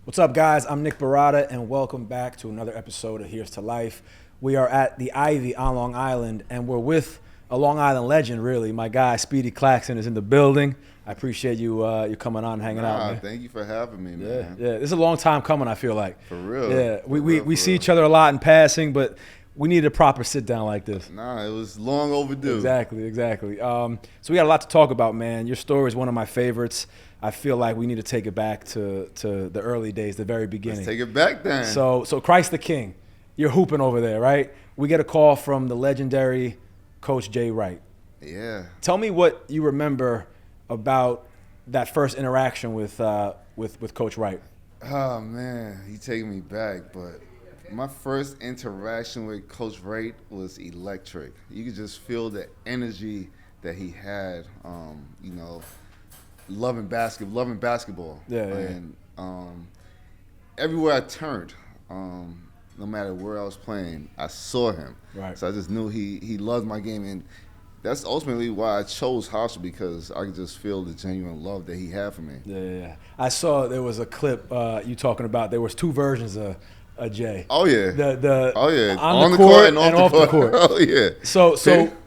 What's up, guys? I'm Nick Barada, and welcome back to another episode of Here's to Life. We are at the Ivy on Long Island, and we're with a Long Island legend, really. My guy, Speedy Claxton, is in the building. I appreciate you coming on and hanging out, man. Thank you for having me, man. Yeah. This is a long time coming, I feel like. For real. Yeah, we For see real. each other a lot in passing, but we need a proper sit-down like this. It was long overdue. Exactly. So we got a lot to talk about, man. Your story is one of my favorites. I feel like we need to take it back to the early days, the very beginning. Let's take it back then. So Christ the King, you're hooping over there, right? We get a call from the legendary Coach Jay Wright. Yeah. Tell me what you remember about that first interaction with Coach Wright. Oh, man, he taking me back. But my first interaction with Coach Wright was electric. You could just feel the energy that he had, loving basketball. And everywhere I turned, no matter where I was playing, I saw him. Right. So I just knew he loved my game, and that's ultimately why I chose Hofstra, because I could just feel the genuine love that he had for me. Yeah. I saw there was a clip you talking about. There was two versions of Jay. Oh yeah. The on the court and off the court. Oh yeah. So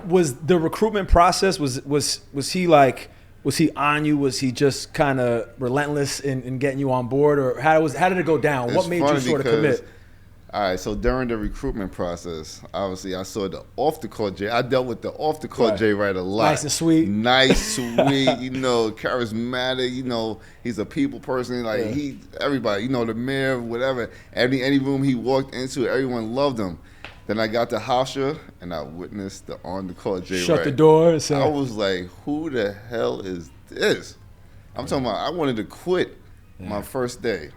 was the recruitment process was he like? Was he on you? Was he just kind of relentless in getting you on board, or how did it go down? What made you sort of commit? All right, so during the recruitment process, obviously I saw the off the court Jay. I dealt with the off the court Jay Wright a lot. Nice and sweet. Nice, sweet, charismatic. He's a people person. Everybody, the mayor, whatever. Any room he walked into, everyone loved him. Then I got to Hofstra, and I witnessed the on-the-court Jay Wright. Shut the door. I was like, who the hell is this? I'm talking about I wanted to quit my first day.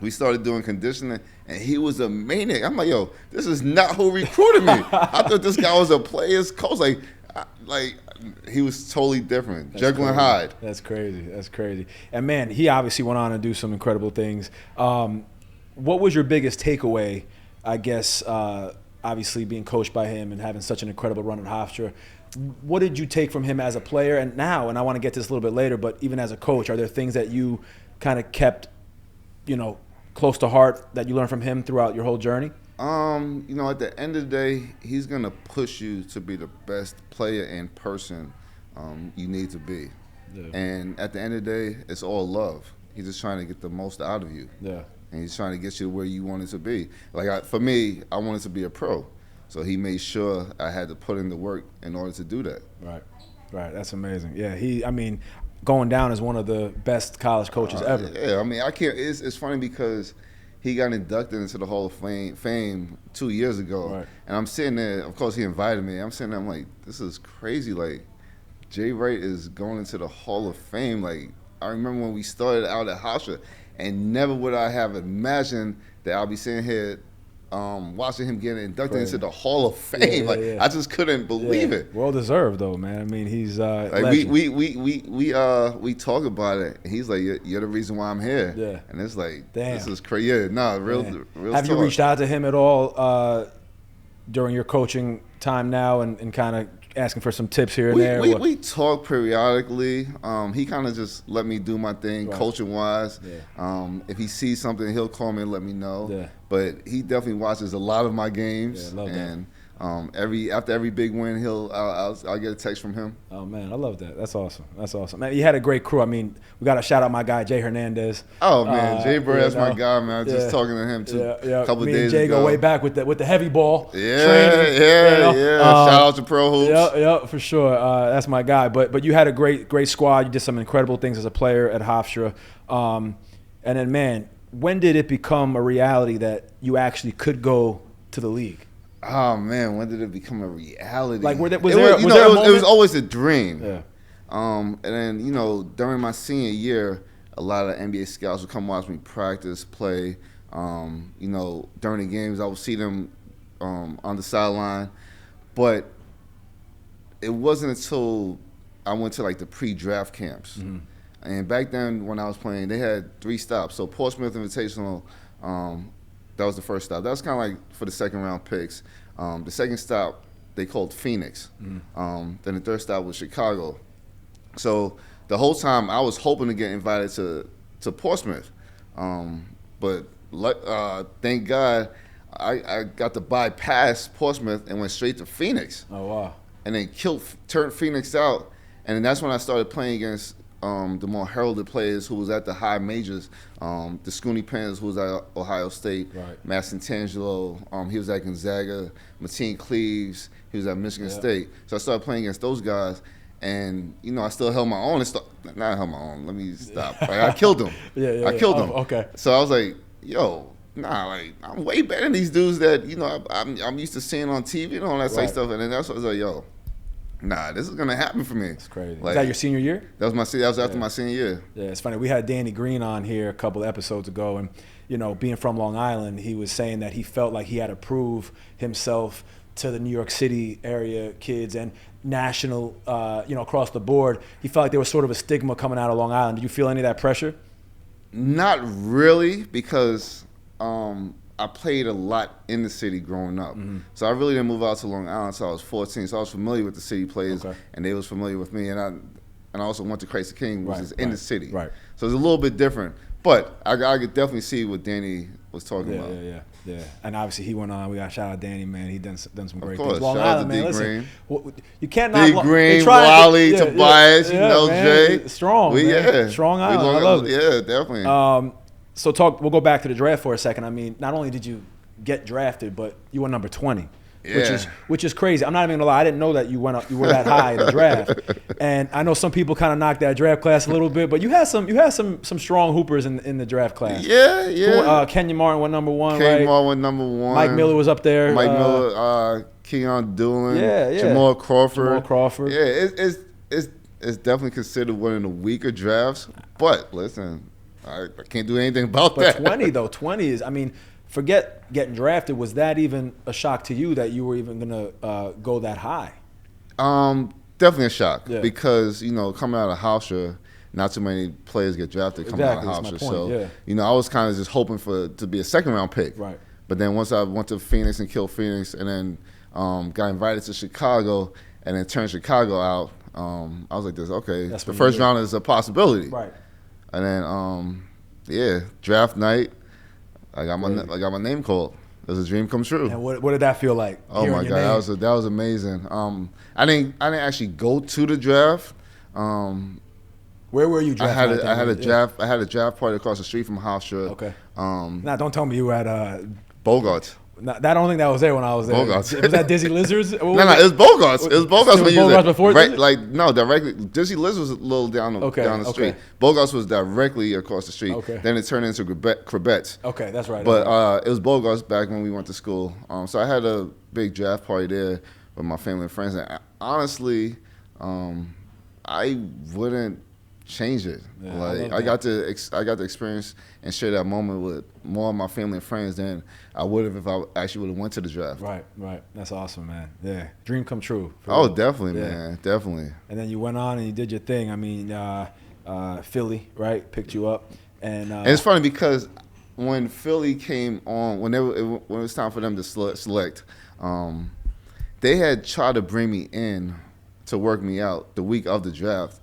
We started doing conditioning, and he was a maniac. I'm like, yo, this is not who recruited me. I thought this guy was a player's coach. Like he was totally different. Jekyll and Hyde. That's crazy. And, man, he obviously went on to do some incredible things. What was your biggest takeaway, I guess, obviously being coached by him and having such an incredible run at Hofstra? What did you take from him as a player and now, and I want to get to this a little bit later, but even as a coach, are there things that you kind of kept, close to heart that you learned from him throughout your whole journey? At the end of the day, he's going to push you to be the best player and person you need to be. Yeah. And at the end of the day, it's all love. He's just trying to get the most out of you. Yeah. And he's trying to get you where you wanted to be. For me, I wanted to be a pro. So he made sure I had to put in the work in order to do that. Right. That's amazing. Yeah, going down as one of the best college coaches ever. Yeah, I can't. It's funny because he got inducted into the Hall of Fame 2 years ago. Right. And I'm sitting there, of course he invited me. I'm sitting there, I'm like, this is crazy. Like, Jay Wright is going into the Hall of Fame. Like, I remember when we started out at Hofstra, and never would I have imagined that I'll be sitting here watching him get inducted into the Hall of Fame. I just couldn't believe it. Well deserved, though, man. He's we talk about it, and he's like, "You're the reason why I'm here." Yeah, and it's like, damn, this is crazy. Yeah, real. Have you reached out to him at all during your coaching time now, and kind of asking for some tips here and there? We talk periodically. He kind of just let me do my thing, coaching wise. Yeah. If he sees something, he'll call me and let me know. Yeah. But he definitely watches a lot of my games. Yeah, love that. After every big win, I'll get a text from him. Oh man, I love that. That's awesome. Man, you had a great crew. We got to shout out my guy Jay Hernandez. Oh man, Jay Bird, that's my guy, man. I was just talking to him a couple of days ago. Me and Jay go way back with the heavy ball. Training, shout out to Pro Hoops. Yeah, for sure. That's my guy. But you had a great squad. You did some incredible things as a player at Hofstra. And then, man, when did it become a reality that you actually could go to the league? Oh man, when did it become a reality? Like, was there a moment? It was always a dream. Yeah. And then during my senior year, a lot of NBA scouts would come watch me practice, play. During the games, I would see them on the sideline, but it wasn't until I went to the pre-draft camps. Mm-hmm. And back then, when I was playing, they had 3 stops. So Portsmouth Invitational. That was the first stop. That was kind of like for the second round picks. The second stop they called Phoenix. Then the third stop was Chicago. So the whole time I was hoping to get invited to Portsmouth. But thank God, I got to bypass Portsmouth and went straight to Phoenix. Oh wow! And then turned Phoenix out, and then that's when I started playing against the more heralded players who was at the high majors. The Scooney Penners, who was at Ohio State, right. Matt Santangelo, he was at Gonzaga, Mateen Cleaves, he was at Michigan State. So I started playing against those guys, and I still held my own. Not held my own. Let me stop. Like, I killed them. I killed them. Okay. So I was like, yo. Nah, like I'm way better than these dudes that I'm used to seeing on TV and all that type stuff. And then that's what I was like, yo, nah, this is gonna happen for me. It's crazy. Like, is that your senior year? That was after my senior year. Yeah, it's funny. We had Danny Green on here a couple of episodes ago, and being from Long Island, he was saying that he felt like he had to prove himself to the New York City area kids and national, across the board. He felt like there was sort of a stigma coming out of Long Island. Did you feel any of that pressure? Not really, because I played a lot in the city growing up. Mm-hmm. So I really didn't move out to Long Island until I was 14. So I was familiar with the city players, and they was familiar with me. And I also went to Christ the King, which is in the city. Right. So it's a little bit different. But I could definitely see what Danny was talking about. Yeah. And obviously he went on. We got to shout out Danny, man. He done some great things. Long shout Island, out to man. D. Green. Listen, you can't not. D. Green, Wally, Tobias, Jay. Strong, man. Strong Island. I love it. Yeah, definitely. So we'll go back to the draft for a second. I mean, not only did you get drafted, but you were number 20, which is crazy. I'm not even gonna lie, I didn't know that you were that high in the draft. And I know some people kind of knocked that draft class a little bit, but you had some strong hoopers in the draft class. Yeah. Kenya Martin went number 1, Kenya Martin went number 1. Mike Miller was up there. Mike Miller, Keon Doolin, Jamal Crawford. Yeah, it's definitely considered one of the weaker drafts. But listen, I can't do anything about that. But 20 is, I mean, forget getting drafted. Was that even a shock to you that you were even going to go that high? Definitely a shock because, coming out of Hofstra, not too many players get drafted coming out of Hofstra. So, I was kind of just hoping to be a second-round pick. Right. But then once I went to Phoenix and killed Phoenix and then got invited to Chicago and then turned Chicago out, I was like, the first round is a possibility. Right. And then, draft night, I got my name called. It was a dream come true. And what did that feel like? Oh my God, that was amazing. I didn't actually go to the draft. Where were you drafted? I had a draft party across the street from Hofstra. Okay. Now don't tell me you were at Bogarts. I don't think that was there when I was there. Bogarts. Was that Dizzy Lizards? No, it was Bogarts. It was Bogarts when you was there. Before directly. Dizzy Lizards was a little down the street. Bogarts was directly across the street. Okay. Then it turned into Crabette's. Okay, that's right. But it was Bogarts back when we went to school. So I had a big draft party there with my family and friends. And honestly, I wouldn't change it. Yeah, I got to experience and share that moment with more of my family and friends than I would have if I actually would have went to the draft. Right. That's awesome, man. Yeah, dream come true. Oh, definitely, man, definitely. And then you went on and you did your thing. I mean, Philly, right, picked you up, and it's funny because when Philly came on, when it was time for them to select, they had tried to bring me in to work me out the week of the draft.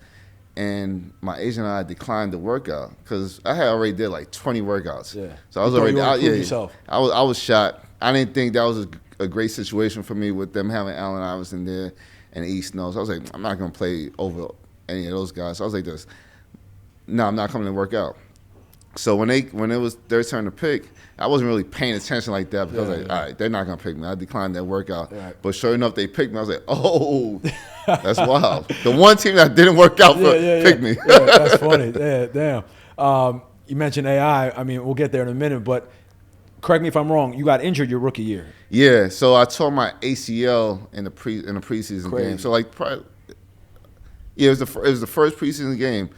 And my agent and I declined the workout because I had already did like 20 workouts. Yeah. So I was already out. Yourself. I was shot. I didn't think that was a great situation for me with them having Allen Iverson there and East Snow. So I was like, I'm not gonna play over any of those guys. So I was like, no, I'm not coming to work out. So when it was their turn to pick, I wasn't really paying attention like that because I was like, all right, they're not gonna pick me. I declined that workout. Right. But sure enough, they picked me. I was like, oh. That's wild. The one team that didn't work out picked me. Yeah, that's funny. Yeah, damn. You mentioned AI. I mean, we'll get there in a minute, but correct me if I'm wrong. You got injured your rookie year. Yeah, so I tore my ACL in the preseason game. So it was the first preseason game.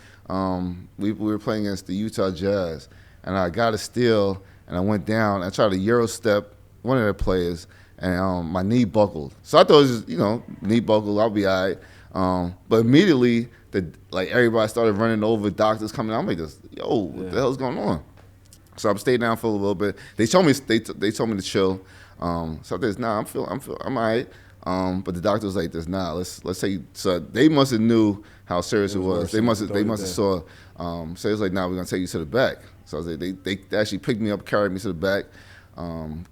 We were playing against the Utah Jazz, and I got a steal, and I went down. I tried to Euro step one of their players. And my knee buckled. So I thought it was just, knee buckled, I'll be all right. But immediately, everybody started running over, doctors coming out. I'm like, what the hell's going on? So I stayed down for a little bit. They told me to chill. So I said, I'm all right. But the doctor was like this. Nah, let's say. So they must have knew how serious it was. They must have saw. So it was like, nah, we're gonna take you to the back. So I was like, they actually picked me up, carried me to the back.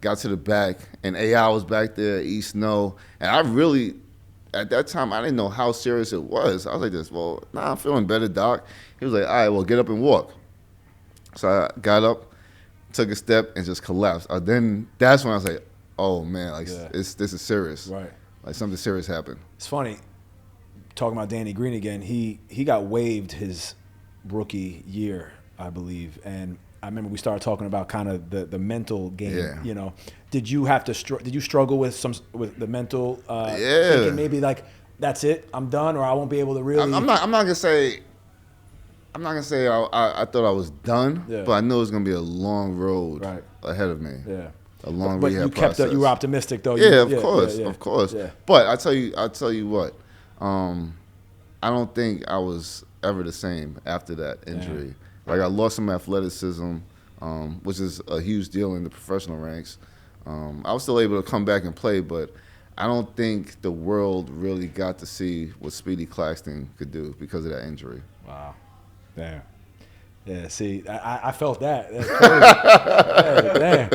Got to the back, and AI was back there, East Snow, and I really, at that time, I didn't know how serious it was. I was like this, well, nah, I'm feeling better, doc. He was like, all right, well, get up and walk. So I got up, took a step, and just collapsed. Then that's when I was like, oh man, like this is serious. Right. Like something serious happened. It's funny, talking about Danny Green again, he got waived his rookie year, I believe, and I remember we started talking about kind of the mental game. Yeah. You know, did you have to did you struggle with the mental? Thinking maybe like that's it, I'm done, or I won't be able to really. I'm not gonna say. I thought I was done, but I know it's gonna be a long road ahead of me. Yeah. A long but rehab you kept process. You were optimistic though. Yeah, of course. Yeah. But I'll tell you what. I don't think I was ever the same after that injury. Yeah. Like I lost some athleticism, which is a huge deal in the professional ranks. I was still able to come back and play, but I don't think the world really got to see what Speedy Claxton could do because of that injury. Wow. Damn. Yeah, see, I felt that. That's crazy.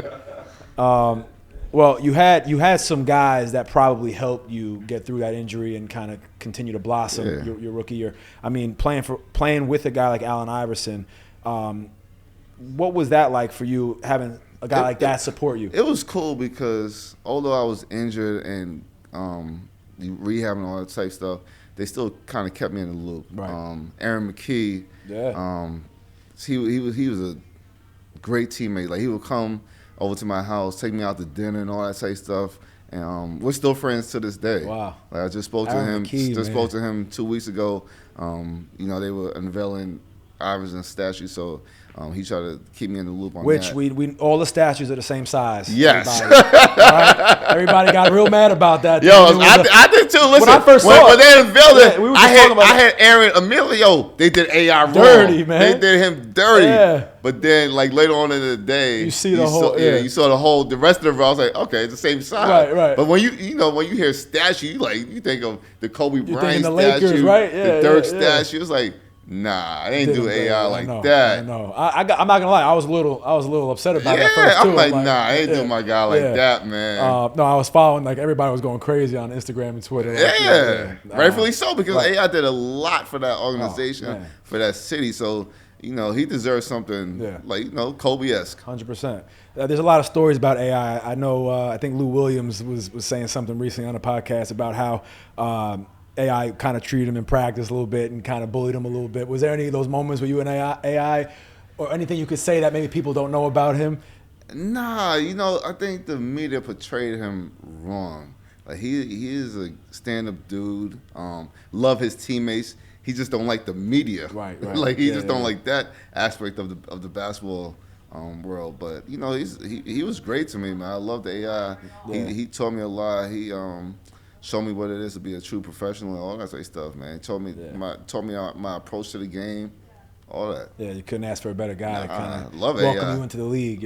Damn. Well, you had some guys that probably helped you get through that injury and kind of continue to blossom your rookie year. I mean, playing with a guy like Allen Iverson, what was that like for you, having a guy like that support you? It was cool because although I was injured and rehabbing and all that type stuff, they still kind of kept me in the loop. Right. Aaron McKee, he was a great teammate. Like he would come over to my house, take me out to dinner and all that type of stuff. And we're still friends to this day. Wow. Like I just spoke to him. Spoke to him 2 weeks ago. They were unveiling Iverson's statue, so he tried to keep me in the loop on that. Which we all the statues are the same size. Yes. Everybody got real mad about that. Yo, I did too. Listen, when I first saw when they unveiled it, I had Aaron Emilio. They did AI wrong. Dirty, man. They did him dirty. Yeah. But then, like later on in the day, you see you saw the rest of the. I was like, okay, it's the same size. Right. But when you hear statue, you think of the Kobe Bryant statue, Lakers, right? Yeah, the Dirk statue. It's like, nah, I didn't do AI like that. No, I'm not gonna lie. I was a little upset about that first too. I'm like, nah, I ain't do my guy like that, man. No, I was following, like everybody was going crazy on Instagram and Twitter. Like, rightfully so, because AI did a lot for that organization, for that city. So he deserves something like Kobe-esque. 100%. There's a lot of stories about AI. I know. I think Lou Williams was saying something recently on a podcast about how. AI kind of treated him in practice a little bit and kind of bullied him a little bit. Was there any of those moments where you and AI or anything you could say that maybe people don't know about him? Nah, I think the media portrayed him wrong. Like he is a stand-up dude. Love his teammates. He just don't like the media. Right. Like he just don't like that aspect of the basketball world. But he was great to me, man. I love the AI. Yeah. He taught me a lot. He showed me what it is to be a true professional and all that type of stuff, man. He told me my approach to the game, all that. Yeah, you couldn't ask for a better guy to kind of welcome you into the league,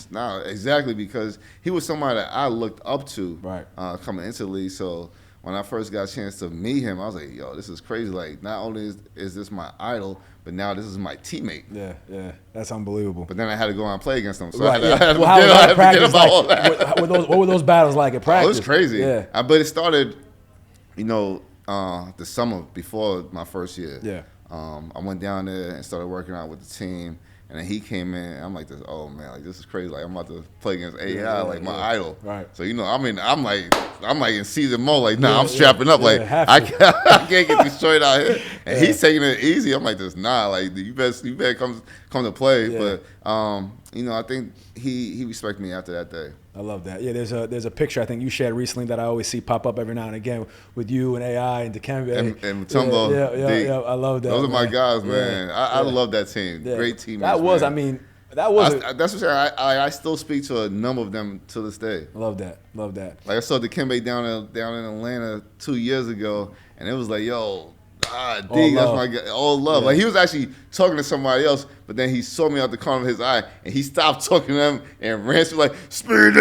Nah, exactly, because he was somebody that I looked up to coming into the league. So when I first got a chance to meet him, I was like, yo, this is crazy. Like, not only is this my idol, but now this is my teammate. Yeah, that's unbelievable. But then I had to go out and play against him. So I had to forget about all that. What were those battles like at practice? Oh, it was crazy. Yeah. But it started, the summer before my first year. Yeah. I went down there and started working out with the team. And then he came in, and I'm like, oh man, like this is crazy. Like I'm about to play against AI, my idol. Right. So I'm like in season mode. Like, nah, I'm strapping up. Like I can't get destroyed out here. And he's taking it easy. I'm like, this like you better come to play. Yeah. But I think he respected me after that day. I love that. Yeah, there's a picture I think you shared recently that I always see pop up every now and again with you and AI and Dikembe and Mutombo. Yeah, I love that. Those are my guys, man. I love that team. Yeah. Great team. That's what what I still speak to a number of them to this day. Love that. Like I saw Dikembe down in Atlanta 2 years ago, and it was like, yo, God, dig, that's my guy. All love. Yeah. Like, he was actually talking to somebody else, but then he saw me out the corner of his eye, and he stopped talking to them and ran to like, Speedy!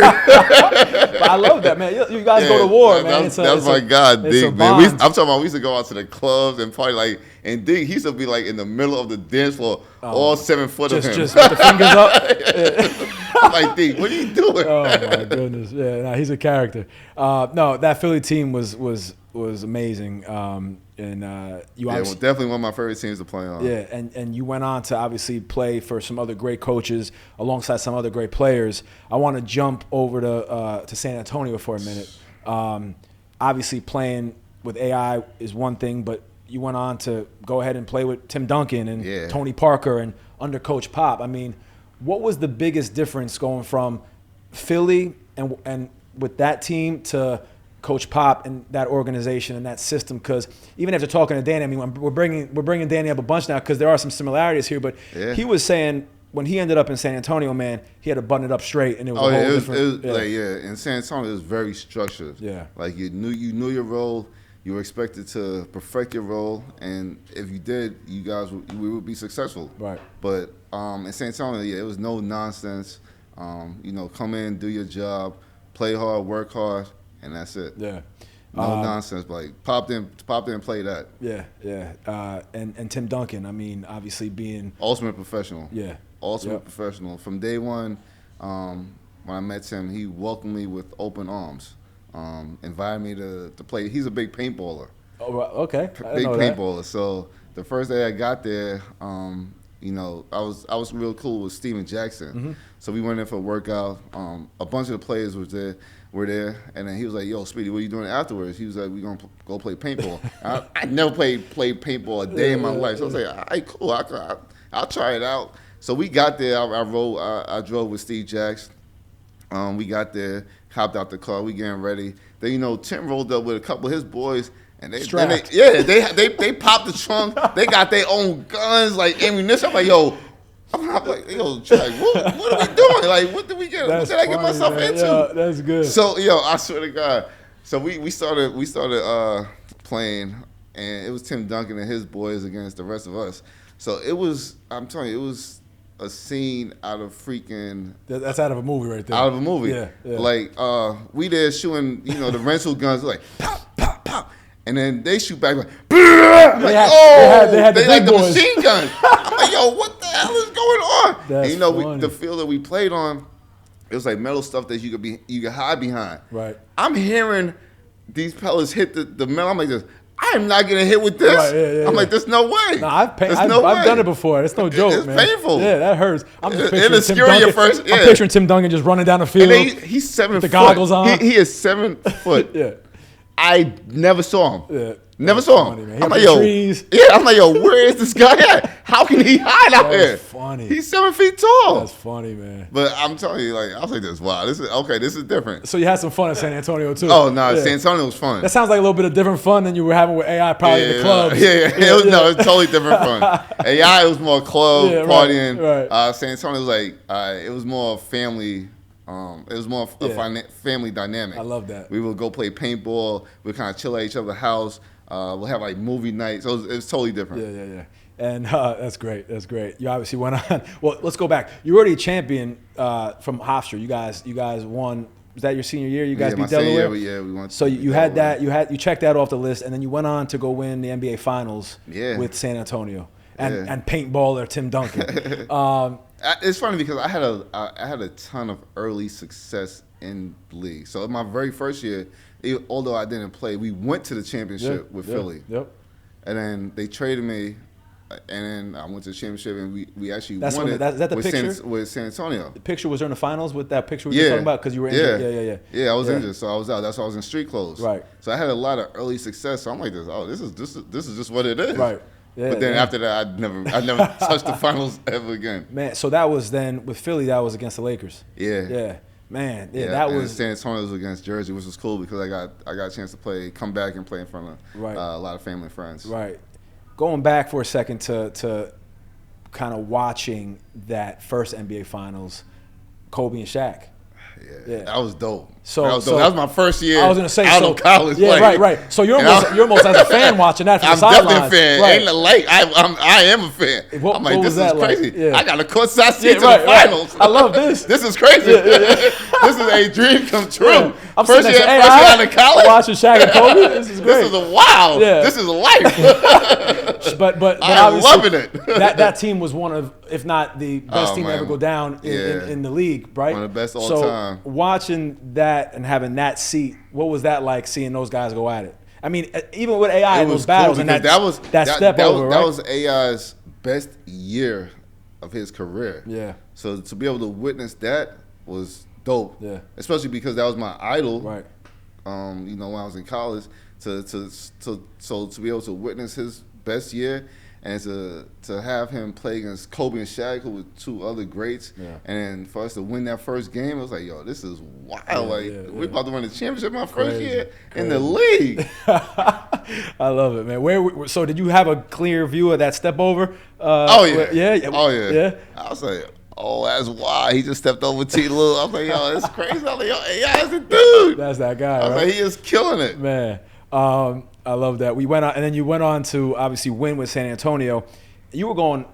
But I love that, man. You guys go to war, man. That's my guy, Dig, man. I'm talking about we used to go out to the clubs and party, like, and Dig, he used to be like in the middle of the dance floor, all 7 foot of him. Just with the fingers up. I'm like, Dig, what are you doing? Oh my goodness, yeah, no, he's a character. No, that Philly team was amazing, you obviously, definitely one of my favorite teams to play on. Yeah, and you went on to obviously play for some other great coaches alongside some other great players. I want to jump over to San Antonio for a minute. Obviously, playing with AI is one thing, but you went on to go ahead and play with Tim Duncan and Tony Parker and under Coach Pop. I mean, what was the biggest difference going from Philly and with that team to Coach Pop and that organization and that system? Because even after talking to Danny, I mean, we're bringing Danny up a bunch now because there are some similarities here. But he was saying when he ended up in San Antonio, man, he had to button it up straight, and it was a whole different. In San Antonio, it was very structured. Yeah, like you knew your role. You were expected to perfect your role, and if you did, we would be successful. Right. But in San Antonio, it was no nonsense. Come in, do your job, play hard, work hard, and that's it. Yeah. No nonsense. Like popped in, play that. Yeah. And Tim Duncan, I mean, obviously being ultimate professional. Yeah. Ultimate professional. From day one, when I met him, he welcomed me with open arms. Invited me to play. He's a big paintballer. Oh, okay. Big paintballer. So the first day I got there, I was real cool with Steven Jackson. Mm-hmm. So we went in for a workout. A bunch of the players were there, and then he was like, "Yo, Speedy, what are you doing afterwards?" He was like, "We're gonna go play paintball." I never played paintball a day in my life. So I was like, "All right, cool. I'll try it out." So we got there. I drove with Steve Jackson. We got there, hopped out the car, we getting ready. Then Tim rolled up with a couple of his boys, and they popped the trunk. They got their own guns, like ammunition. I'm like, Jack, what are we doing? Like, what did we get? What did I get myself into? Yeah, that's good. So, I swear to God. So we started playing, and it was Tim Duncan and his boys against the rest of us. So I'm telling you, it was a scene out of freaking. That's out of a movie right there. Out of a movie. Yeah. Like we there shooting, the rental guns like pop, pop, pop, and then they shoot back like. They had the machine guns. I'm like, yo, what the hell is going on? That's and the field that we played on, it was like metal stuff that you could hide behind. Right. I'm hearing these pellets hit the metal. I'm like this. I'm not getting hit with this. Right, I'm like, there's no way. No, I've done it before. It's no joke, it's man. It's painful. Yeah, that hurts. I'm just picturing Tim Duncan. First, I'm picturing Tim Duncan just running down the field. And he's 7 foot. With the goggles on. He is 7 foot. Yeah. I never saw him. Yeah. Never saw him. Funny, I'm like, yo. Trees. Yeah, I'm like, yo, where is this guy at? How can he hide out here? That's funny. He's 7 feet tall. That's funny, man. But I'm telling you, like, I was like, this is different. So you had some fun in San Antonio too. Oh no, San Antonio was fun. That sounds like a little bit of different fun than you were having with AI probably in the clubs. It was totally different fun. AI was more club partying. Right. San Antonio was like it was more family. It was more a family dynamic. I love that. We would go play paintball. We'd kind of chill at each other's house. We'll have like movie nights. So it was totally different. Yeah. And that's great. That's great. You obviously went on. Well, let's go back. You were already a champion from Hofstra. You guys won. Was that your senior year? You guys beat Delaware. We won. So you had that. You checked that off the list, and then you went on to go win the NBA Finals with San Antonio and paintballer Tim Duncan. It's funny because I had a ton of early success in the league. So in my very first year, although I didn't play, we went to the championship with Philly. Yep. And then they traded me, and then I went to the championship, and we actually won it. Is that the picture? With San Antonio. The picture was during the finals with that picture we were talking about because you were injured. Yeah, I was injured, so I was out. That's why I was in street clothes. Right. So I had a lot of early success. So I'm like, this is just what it is. Right. Yeah, but then after that, I never touched the finals ever again. Man, so that was then with Philly. That was against the Lakers. Yeah. Man, that was San Antonio was against Jersey, which was cool because I got a chance to come back and play in front of a lot of family and friends. Right. Going back for a second to kind of watching that first NBA Finals, Kobe and Shaq. Yeah. That was dope. So that was my first year. I was gonna say out so, of college. Yeah, like, right. So you're almost as a fan watching that from the sidelines. I'm definitely a fan. Right. Ain't like I am a fan. What, I'm like, what this is crazy. Like? Yeah. I got a courtside seat to right, the finals. Right. I love this. This is crazy. This is a dream come true. Yeah. I'm first year out of college. Watching Shaq and Kobe. This is great. This is a wow. Yeah. This is a life. but I'm loving it. that team was one of, if not the best team to man. ever go down in the league, right? One of the best all so time. Watching that and having that seat, what was that like seeing those guys go at it? I mean, even with AI in those battles, and that step over, right? That was AI's best year of his career. Yeah. So to be able to witness that was dope. Yeah. Especially because that was my idol. Right. When I was in college, so to be able to witness his best year and to have him play against Kobe and Shaq, who were two other greats, and then for us to win that first game, it was like, yo, this is wild. We're about to win the championship my first year in the league. I love it, man. So did you have a clear view of that step over? Oh yeah. Yeah. I was like, oh, that's why he just stepped over T. Lou. I was like, yo, it's crazy. I was like, yo, AI is the dude. That's that guy. I was right? like, he is killing it, man. I love that. We went on, and then you went on to obviously win with San Antonio. You were going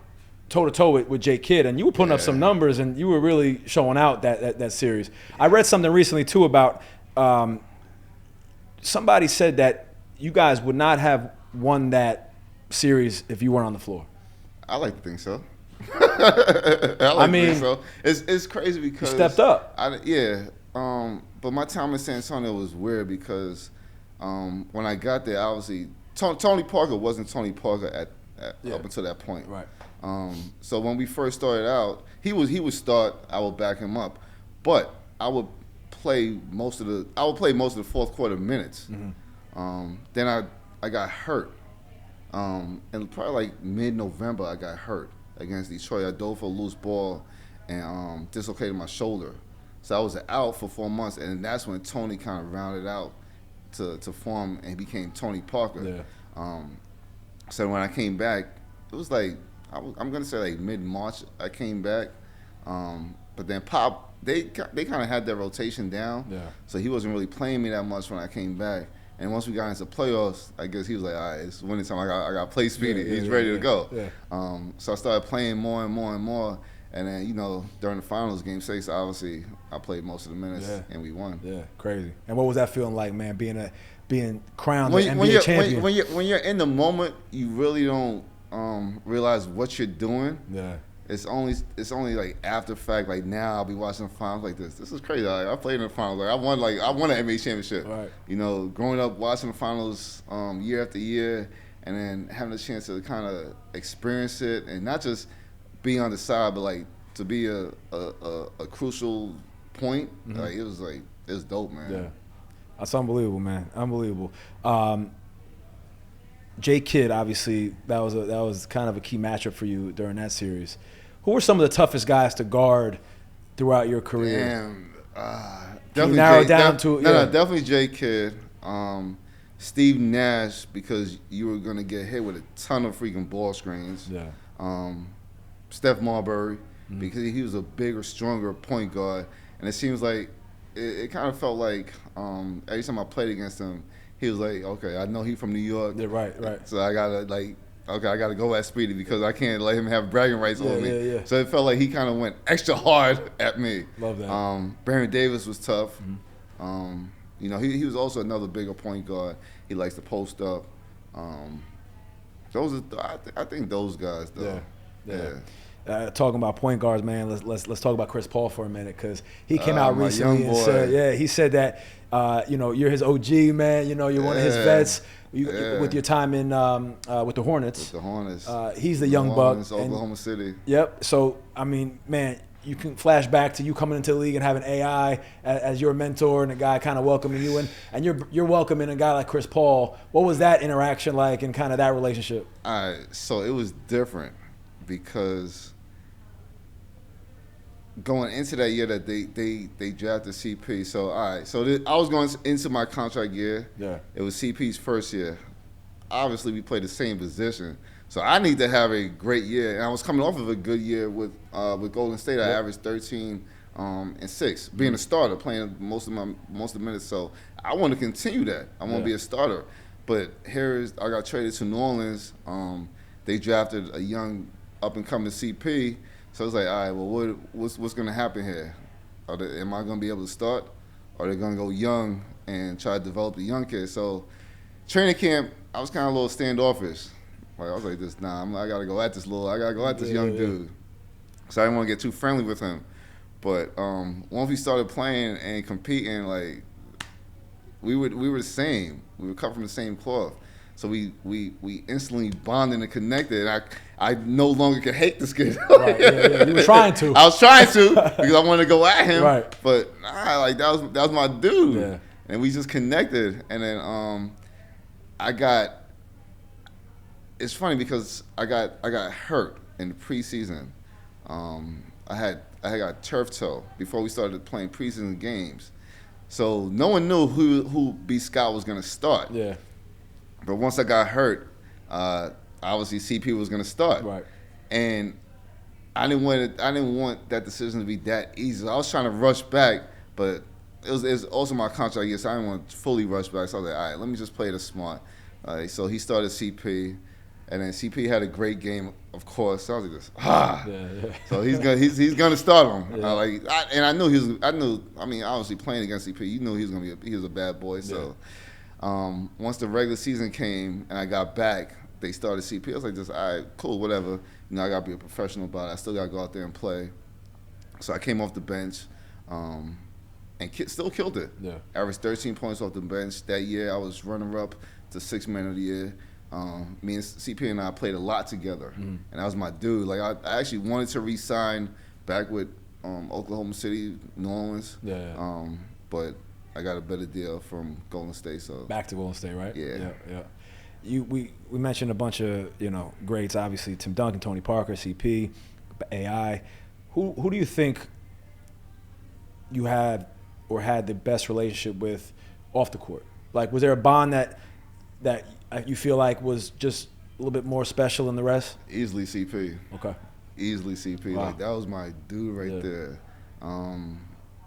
toe to toe with Jay Kidd, and you were putting up some numbers, and you were really showing out that series. I read something recently too about somebody said that you guys would not have won that series if you weren't on the floor. I like to think so. I think so. It's crazy because you stepped up. But my time in San Antonio was weird because when I got there, obviously Tony Parker wasn't Tony Parker up until that point. Right. So when we first started out, he would start. I would back him up, but I would play most of the fourth quarter minutes. Mm-hmm. Then I got hurt, and probably like mid-November I got hurt against Detroit. I dove for a loose ball and dislocated my shoulder. So I was out for 4 months, and that's when Tony kind of rounded out to form and became Tony Parker. Yeah. So when I came back, it was like I'm gonna say like mid-March I came back, but then Pop they kind of had their rotation down. Yeah. So he wasn't really playing me that much when I came back. And once we got into playoffs, I guess he was like, all right, it's winning time. I got to play Speedy. He's ready to go. Yeah. So I started playing more and more and more. And then, during the finals, Game 6, obviously, I played most of the minutes, and we won. Yeah, crazy. And what was that feeling like, man, being crowned the NBA champion? When you're in the moment, you really don't realize what you're doing. Yeah. It's only like after fact. Like now, I'll be watching the finals like this. This is crazy. I played in the finals. Like I won an NBA championship. Right. Growing up watching the finals year after year, and then having a chance to kind of experience it, and not just be on the side, but like to be a crucial point. Mm-hmm. Like it was dope, man. Yeah, that's unbelievable, man. Unbelievable. Jay Kidd, obviously, that was kind of a key matchup for you during that series. Who were some of the toughest guys to guard throughout your career? Damn, definitely narrow down to definitely Jay Kidd, Steve Nash, because you were gonna get hit with a ton of freaking ball screens. Yeah. Steph Marbury, because he was a bigger, stronger point guard, and it seems like it kind of felt like every time I played against him, he was like, okay, I know he's from New York. Yeah, right. So I gotta I gotta go at Speedy because I can't let him have bragging rights over me. Yeah. So it felt like he kind of went extra hard at me. Love that. Baron Davis was tough. He was also another bigger point guard. He likes to post up. I think those guys though. Yeah. Talking about point guards, man. Let's talk about Chris Paul for a minute, because he came out recently and said, he said that you're his OG, man. You're one of his vets. With your time in with the Hornets. With the Hornets. He's the young buck. Oklahoma City. Yep. So I mean, man, you can flash back to you coming into the league and having AI as your mentor and a guy kind of welcoming you in, and you're welcoming a guy like Chris Paul. What was that interaction like, and kind of that relationship? All right. So it was different because going into that year that they drafted CP. So all right, so I was going into my contract year. Yeah. It was CP's first year. Obviously, we played the same position, So I need to have a great year. And I was coming off of a good year with Golden State. I averaged 13 and 6, being a starter, playing most of the minutes. So I want to continue that. I want to be a starter. But I got traded to New Orleans. They drafted a young up-and-coming CP. So I was like, all right, well, what's going to happen here? Am I going to be able to start? Or are they going to go young and try to develop the young kids? So training camp, I was kind of a little standoffish. Like, I was like, I got to go at this young dude. So I didn't want to get too friendly with him. But once we started playing and competing, like, we were the same. We were cut from the same cloth. So we instantly bonded and connected. And I no longer could hate this kid. Right, yeah. You were trying to. I was trying to because I wanted to go at him. Right. But like that was my dude. Yeah. And we just connected. And then it's funny because I got hurt in the preseason. I got turf toe before we started playing preseason games. So no one knew who B. Scott was gonna start. Yeah. But once I got hurt, obviously CP was going to start, right? And I didn't want that decision to be that easy. I was trying to rush back, but it was also my contract year, so I didn't want to fully rush back. So I was like, all right, let me just play it smart. So he started CP, and then CP had a great game, of course. So I was like, Yeah. So he's gonna start him. Yeah. I knew. I mean, obviously playing against CP, you knew he was a bad boy. So. Yeah. Once the regular season came and I got back, they started CP. I was like, just, all right, cool, whatever. I got to be a professional about it. I still got to go out there and play. So I came off the bench and still killed it. Yeah. Averaged 13 points off the bench. That year I was runner-up to 6th man of the year. Me and CP and I played a lot together. And that was my dude. Like, I actually wanted to re-sign back with Oklahoma City, New Orleans. Yeah. But I got a better deal from Golden State. So back to Golden State, right? Yeah. We mentioned a bunch of greats, obviously Tim Duncan, Tony Parker, CP, AI. Who do you think you had or had the best relationship with off the court? Like, was there a bond that you feel like was just a little bit more special than the rest? Easily CP. Okay. Easily CP. Wow. Like, that was my dude right there.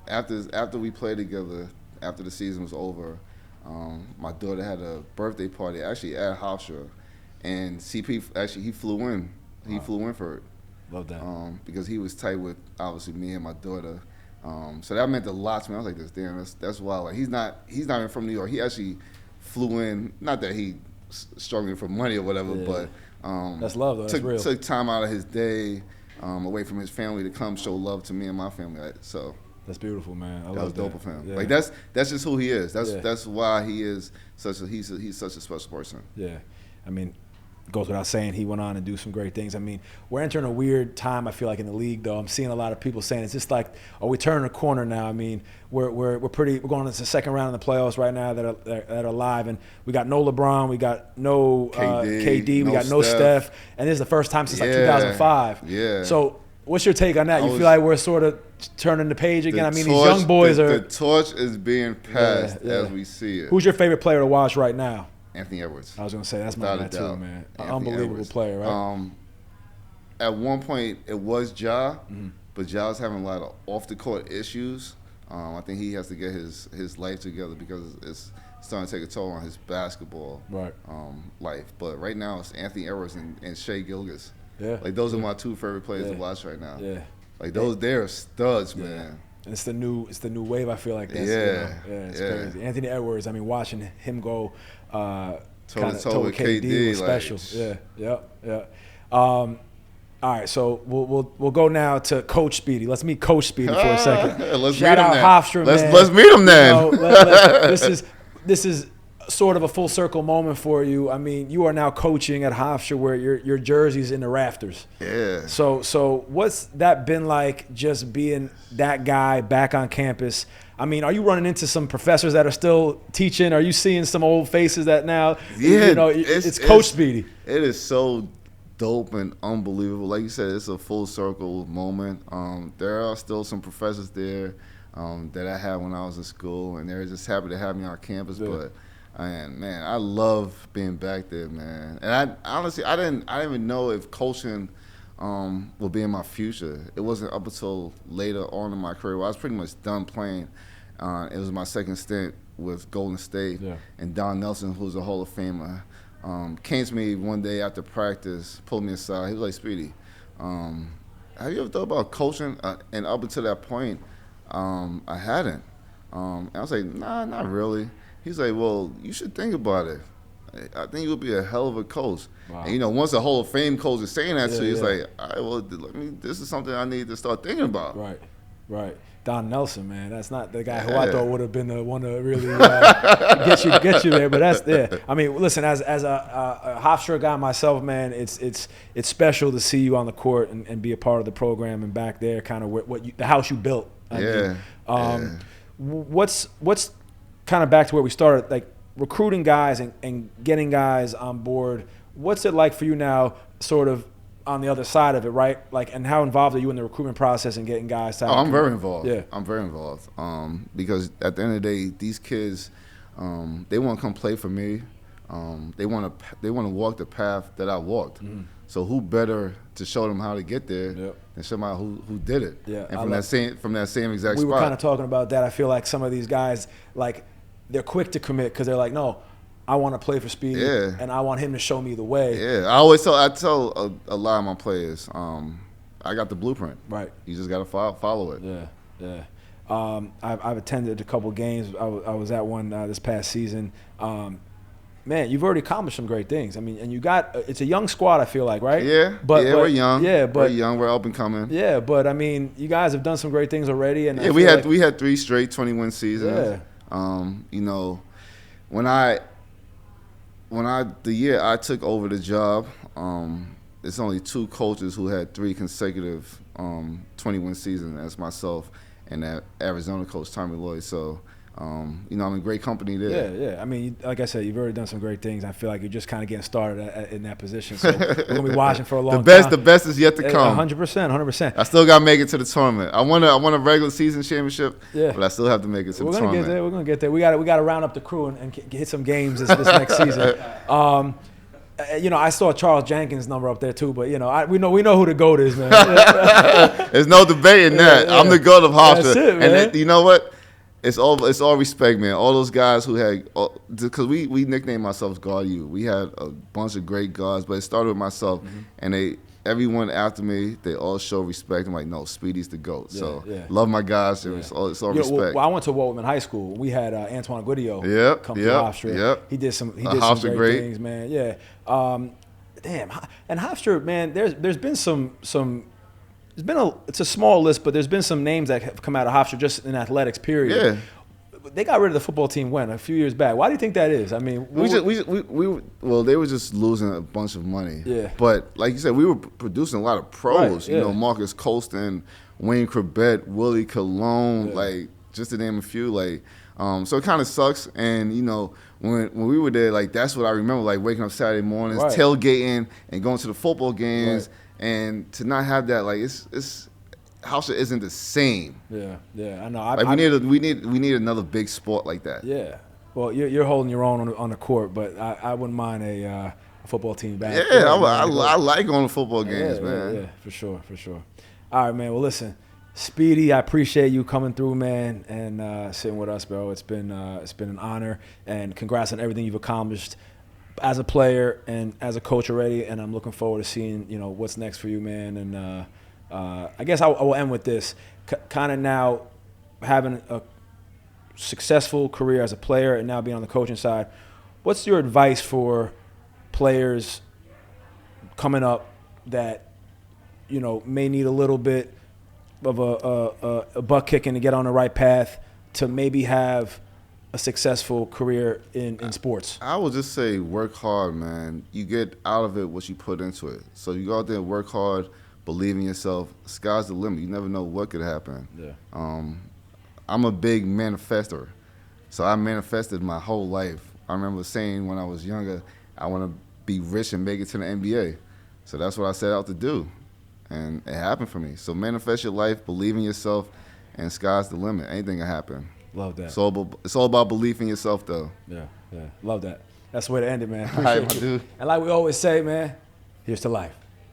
After we played together. After the season was over, my daughter had a birthday party actually at Hofstra, and CP he flew in. He flew in for it. Love that. Because he was tight with obviously me and my daughter. So that meant a lot to me. I was like, damn, that's wild. Like, he's not even from New York. He actually flew in. Not that he struggling for money or whatever, but that's love though. That's real. Took time out of his day away from his family to come show love to me and my family. So. That's beautiful, man. That was dope of him. Yeah. Like that's just who he is. That's why he is he's such a special person. Yeah, I mean, goes without saying he went on to do some great things. I mean, we're entering a weird time. I feel like in the league, though, I'm seeing a lot of people saying it's just like, oh, we turning a corner now. I mean, we're going into the second round of the playoffs right now that are live, and we got no LeBron, we got no KD, we got no Steph, and this is the first time since like 2005. Yeah. So. What's your take on that? You feel like we're sort of turning the page again? I mean, these young boys the torch is being passed as we see it. Who's your favorite player to watch right now? Anthony Edwards. I was going to say, that's my guy too, man. An unbelievable Edwards. player, right? At one point, it was Ja, but Ja's having a lot of off-the-court issues. I think he has to get his life together because it's starting to take a toll on his basketball life. But right now, it's Anthony Edwards and Shai Gilgeous. Yeah. Like, those are my two favorite players to watch right now. Yeah. Like, they're studs, man. And it's the new wave, I feel like. That's, it's crazy. Anthony Edwards, I mean, watching him go toe-to-toe with KD was special. Yeah. All right, so we'll go now to Coach Speedy. Let's meet Coach Speedy for a second. Shout out Hofstra, man. Let's meet him then. This is sort of a full circle moment for you. I mean, you are now coaching at Hofstra where your jersey's in the rafters. Yeah. So what's that been like, just being that guy back on campus? I mean, are you running into some professors that are still teaching? Are you seeing some old faces that now, it's Coach Speedy? It is so dope and unbelievable. Like you said, it's a full circle moment. There are still some professors there that I had when I was in school, and they're just happy to have me on campus. Yeah. But And man, I love being back there, man. And I honestly, I didn't even know if coaching would be in my future. It wasn't up until later on in my career where I was pretty much done playing. It was my second stint with Golden State, and Don Nelson, who's a Hall of Famer, came to me one day after practice, pulled me aside. He was like, "Speedy, have you ever thought about coaching?" And up until that point, I hadn't. And I was like, "Nah, not really." He's like, "Well, you should think about it. I think you'll be a hell of a coach." Wow. And once a Hall of Fame coach is saying that to you, it's like, all right, well, this is something I need to start thinking about. Right. Don Nelson, man, that's not the guy who I thought would have been the one to really get you there. But that's I mean, listen, as a Hofstra guy myself, man, it's special to see you on the court and be a part of the program and back there, kind of the house you built. What's kind of back to where we started, like recruiting guys and getting guys on board. What's it like for you now, sort of on the other side of it, right? Like, and how involved are you in the recruitment process and getting guys? I'm very involved. Yeah, I'm very involved. Because at the end of the day, these kids, they want to come play for me. They want to walk the path that I walked. Mm-hmm. So who better to show them how to get there than somebody who did it? Yeah, and from that same exact spot. We were kind of talking about that. I feel like some of these guys, like, they're quick to commit because they're like, no, I want to play for Speedy, and I want him to show me the way. Yeah, I tell a lot of my players, I got the blueprint. Right. You just got to follow it. Yeah. I've attended a couple games. I was at one this past season. Man, you've already accomplished some great things. I mean, and it's a young squad, I feel like, right? Yeah, but we're young. Yeah, but we're young. We're up and coming. Yeah, but I mean, you guys have done some great things already. And we had 3 straight 20-win seasons. Yeah. The year I took over the job, it's only 2 coaches who had 3 consecutive 20-win seasons. That's myself and that Arizona coach, Tommy Lloyd. So, I'm in great company there. Yeah. I mean, like I said, you've already done some great things. I feel like you're just kind of getting started in that position. So we're going to be watching for a long time. The best is yet to come. 100%. I still got to make it to the tournament. I won a regular season championship, but I still have to make it to the tournament. We're going to get there. We got to round up the crew and hit some games this next season. I saw Charles Jenkins' number up there too, but we know who the GOAT is, man. There's no debating that. I'm the GOAT of Hofstra. That's it, man. And you know what? It's all respect, man. All those guys who had, because we nicknamed ourselves Guard U. We had a bunch of great guards, but it started with myself, and everyone after me, they all show respect. I'm like, no, Speedy's the GOAT. Love my guys. It's all respect. Well, I went to Waltman High School. We had Antoine Guidio come to Hofstra. He did some great things, man. Yeah. Damn. And Hofstra, man, there's been some. It's a small list, but there's been some names that have come out of Hofstra just in athletics, period. Yeah. They got rid of the football team a few years back. Why do you think that is? I mean, they were just losing a bunch of money. Yeah. But like you said, we were producing a lot of pros. Right, Marcus Colston, Wayne Corbett, Willie Colon, like just to name a few. Like, so it kind of sucks. And when we were there, like that's what I remember. Like waking up Saturday mornings, tailgating, and going to the football games. Right. And to not have that, like it's Hofstra isn't the same. Yeah, I know. We need another big sport like that. Yeah. Well, you're holding your own on the court, but I wouldn't mind a football team back. Yeah, I like going to football games, man. Yeah, for sure. All right, man. Well, listen, Speedy, I appreciate you coming through, man, and sitting with us, bro. It's been an honor, and congrats on everything you've accomplished as a player and as a coach already, and I'm looking forward to seeing what's next for you, man. And I guess I will end with this: kind of now having a successful career as a player and now being on the coaching side. What's your advice for players coming up that may need a little bit of a butt kicking to get on the right path to maybe have a successful career in sports? I would just say work hard, man. You get out of it what you put into it. So you go out there and work hard, believe in yourself. Sky's the limit. You never know what could happen. Yeah. I'm a big manifester. So I manifested my whole life. I remember saying when I was younger, I want to be rich and make it to the NBA. So that's what I set out to do. And it happened for me. So manifest your life, believe in yourself, and sky's the limit. Anything can happen. Love that. It's all about belief in yourself, though. Yeah. Love that. That's the way to end it, man. All right, Appreciate my you. dude. And like we always say, man, here's to life.